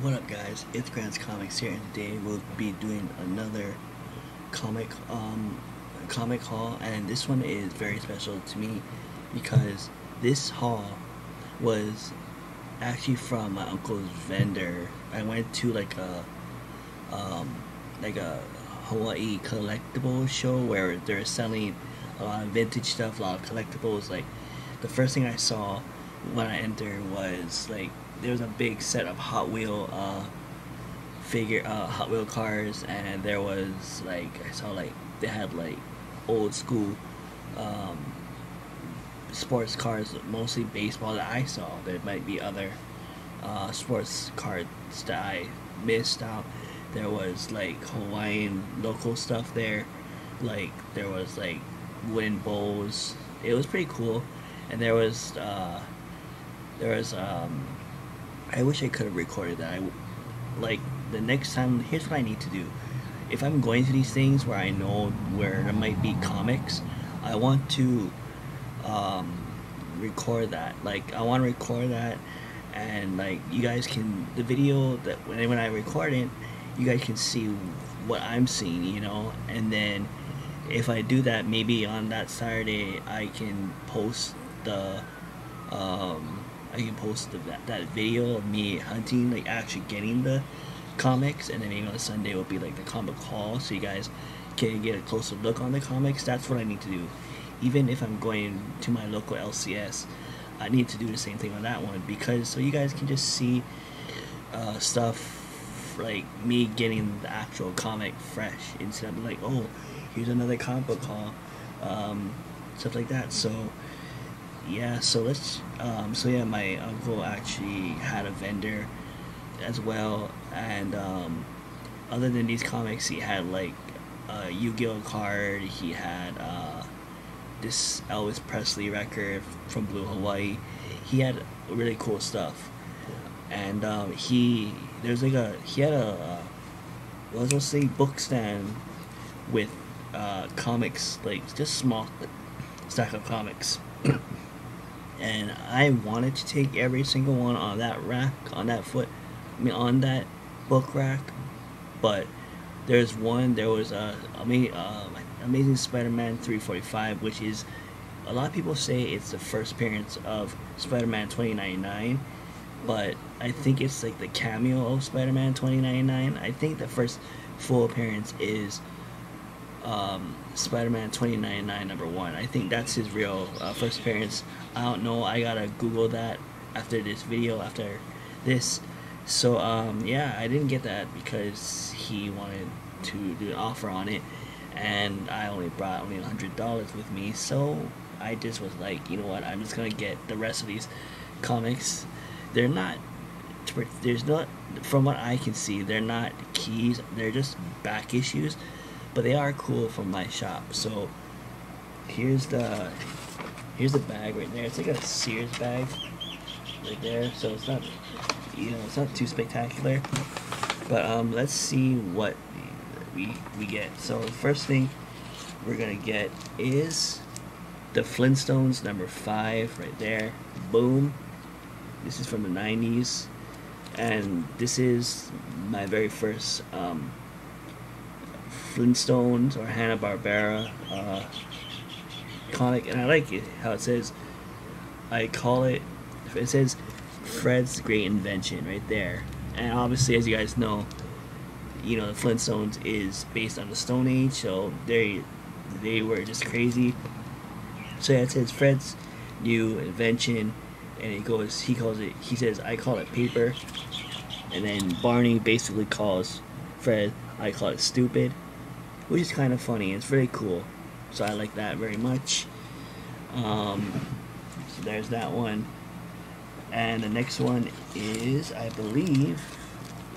What up, guys? It's Grant's Comics here, and today we'll be doing another comic comic haul, and this one is very special to me because this haul was actually from my uncle's vendor. I went to um like a Hawaii collectible show where they're selling a lot of vintage stuff, a lot of collectibles. Like the first thing I saw when I entered was like there was a big set of Hot Wheel cars, and there was like I saw like they had like old school um, sports cars, mostly baseball that I saw. There might be other sports cards that I missed out. There was like Hawaiian local stuff there, like there was like wooden bowls. It was pretty cool, and there was I wish I could have recorded that. Like the next time, here's what I need to do. If I'm going to these things where I know where there might be comics, I want to record that. Like I want to record that, and like you guys can the video that when I record it, you guys can see what I'm seeing, and then if I do that, maybe on that Saturday I can post the that video of me hunting, like actually getting the comics, and then maybe on Sunday will be like the comic haul, so you guys can get a closer look on the comics. That's what I need to do. Even if I'm going to my local LCS, I need to do the same thing on that one, because so you guys can just see stuff like me getting the actual comic fresh instead of like, oh, here's another comic book haul, stuff like that. So yeah, so yeah, my uncle actually had a vendor as well, and other than these comics, he had like a Yu-Gi-Oh card. He had this Elvis Presley record from Blue Hawaii. He had really cool stuff, and he had a well, let's say book stand with comics, like just small stack of comics. And I wanted to take every single one on that rack, on that on that book rack, but there was Amazing Spider-Man 345, which is, a lot of people say it's the first appearance of Spider-Man 2099, but I think it's like the cameo of Spider-Man 2099. I think the first full appearance is Spider-Man 2099 #1. I think that's his real first appearance. I don't know. I gotta Google that after this video, after this. So yeah, I didn't get that because he wanted to do an offer on it, and I only brought $100 with me. So I just was like, you know what? I'm just gonna get the rest of these comics. They're not. There's not, from what I can see, they're not keys. They're just back issues, but they are cool from my shop. So here's the bag right there. It's like a Sears bag right there, so it's not, it's not too spectacular, but let's see what we get. So the first thing we're gonna get is the Flintstones #5 right there. Boom. This is from the 90s, and this is my very first Flintstones or Hanna-Barbera comic, and I like it how it says, it says Fred's Great Invention right there. And obviously, as you guys know, the Flintstones is based on the Stone Age, so they were just crazy. So yeah, it says Fred's new invention, and he says, I call it paper, and then Barney basically calls Fred, I call it stupid, which is kind of funny. It's very cool, so I like that very much. So there's that one, and the next one is, I believe,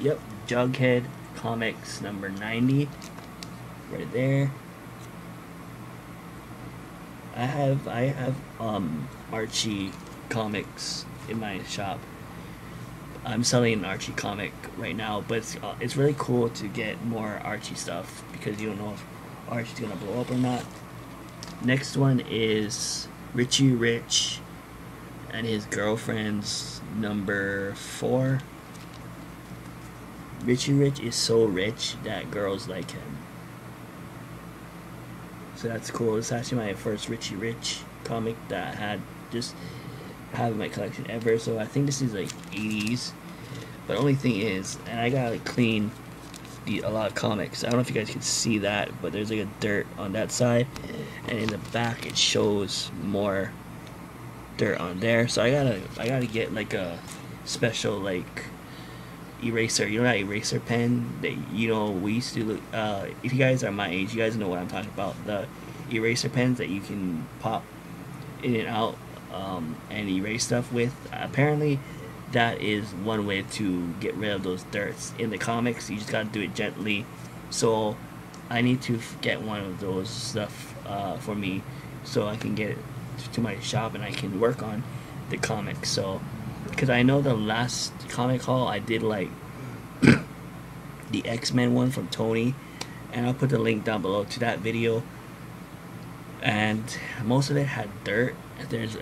yep, Jughead Comics #90 right there. I have Archie comics in my shop. I'm selling an Archie comic right now, but it's really cool to get more Archie stuff because you don't know if Archie's gonna blow up or not. Next one is Richie Rich and his girlfriend's #4. Richie Rich is so rich that girls like him. So that's cool. It's actually my first Richie Rich comic that I had just have in my collection ever. So I think this is like 80s. But only thing is, and I gotta clean a lot of comics. I don't know if you guys can see that, but there's like a dirt on that side, and in the back it shows more dirt on there. So I gotta get like a special like eraser. You know that eraser pen that we used to look. If you guys are my age, you guys know what I'm talking about. The eraser pens that you can pop in and out and erase stuff with. Apparently, that is one way to get rid of those dirts in the comics. You just gotta do it gently. So I need to get one of those stuff for me, so I can get it to my shop and I can work on the comics. So, because I know the last comic haul I did like the X-Men one from Tony, and I'll put the link down below to that video. And most of it had dirt. There's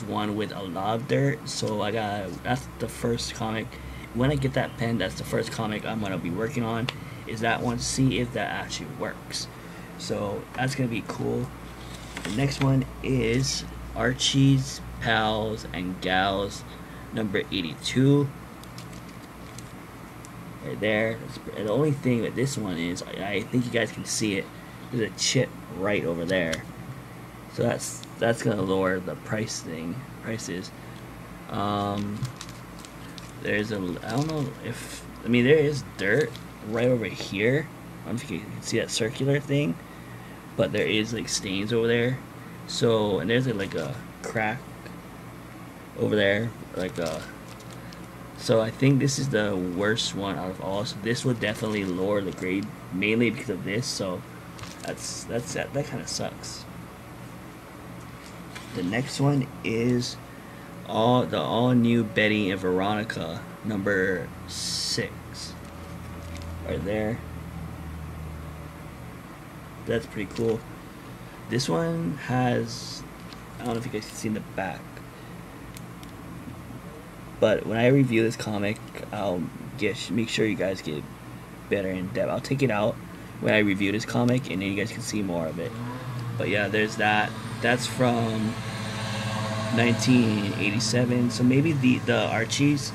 one with a lot of dirt. So that's the first comic. When I get that pen, that's the first comic I'm gonna be working on. Is that one? See if that actually works. So that's gonna be cool. The next one is Archie's Pals and Gals number 82. Right there. And the only thing with this one is, I think you guys can see it, there's a chip right over there. So that's gonna lower the prices. There's I don't know if, there is dirt right over here. I don't know if you can see that circular thing, but there is like stains over there. So, and there's like a crack over there, so I think this is the worst one out of all. So this will definitely lower the grade, mainly because of this. So that kind of sucks. The next one is the all new Betty and Veronica number 6. Right there. That's pretty cool. This one has, I don't know if you guys can see in the back, but when I review this comic, I'll make sure you guys get better in depth. I'll take it out when I review this comic, and then you guys can see more of it. But yeah, there's that. That's from 1987. So maybe the Archies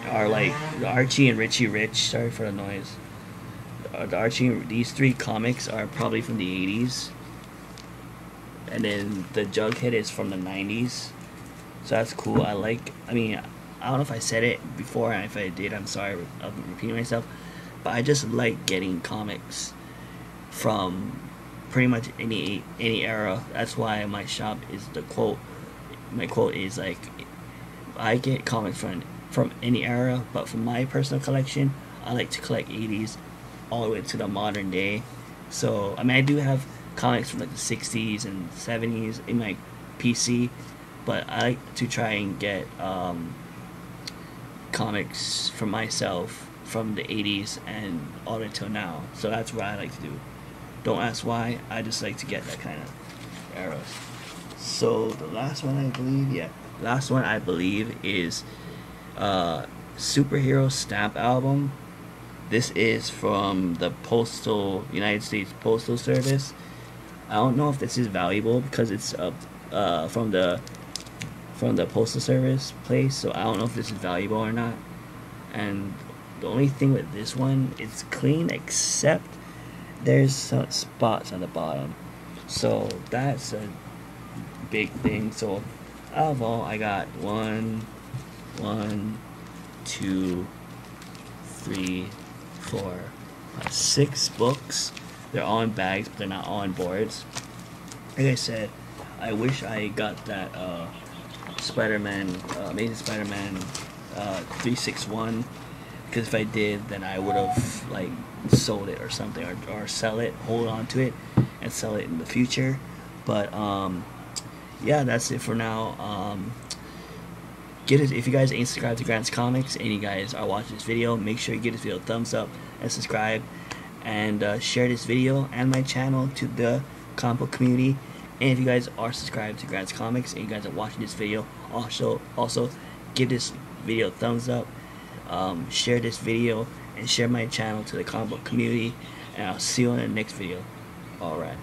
are like the Archie and Richie Rich. Sorry for the noise. These 3 comics are probably from the 80s, and then the Jughead is from the 90s. So that's cool. I don't know if I said it before, and if I did, I'm sorry, I'm repeating myself, but I just like getting comics from pretty much any era. That's why my shop is my quote is like, I get comics from any era, but for my personal collection, I like to collect 80s all the way to the modern day. So I do have comics from like the 60s and 70s in my PC, but I like to try and get comics for myself from the 80s and all the way till now. So that's what I like to do. Don't ask why, I just like to get that kind of era. So the last one I believe is Superhero Stamp album. This is from the United States Postal Service. I don't know if this is valuable because it's from the Postal Service place, so I don't know if this is valuable or not. And the only thing with this one, it's clean except there's some spots on the bottom, so that's a big thing. So out of all, I got 1, 2, 3, 4, 5, 6 books. They're all in bags, but they're not all in boards. Like I said, I wish I got that Spider-Man, Amazing Spider-Man 361, because if I did, then I would have like sold it or something, or sell it, hold on to it, and sell it in the future. But yeah, that's it for now. If you guys ain't subscribed to Grant's Comics and you guys are watching this video, make sure you give this video a thumbs up and subscribe, and share this video and my channel to the comic book community. And if you guys are subscribed to Grant's Comics and you guys are watching this video, also give this video a thumbs up. share this video and share my channel to the comic book community, and I'll see you in the next video. Alright.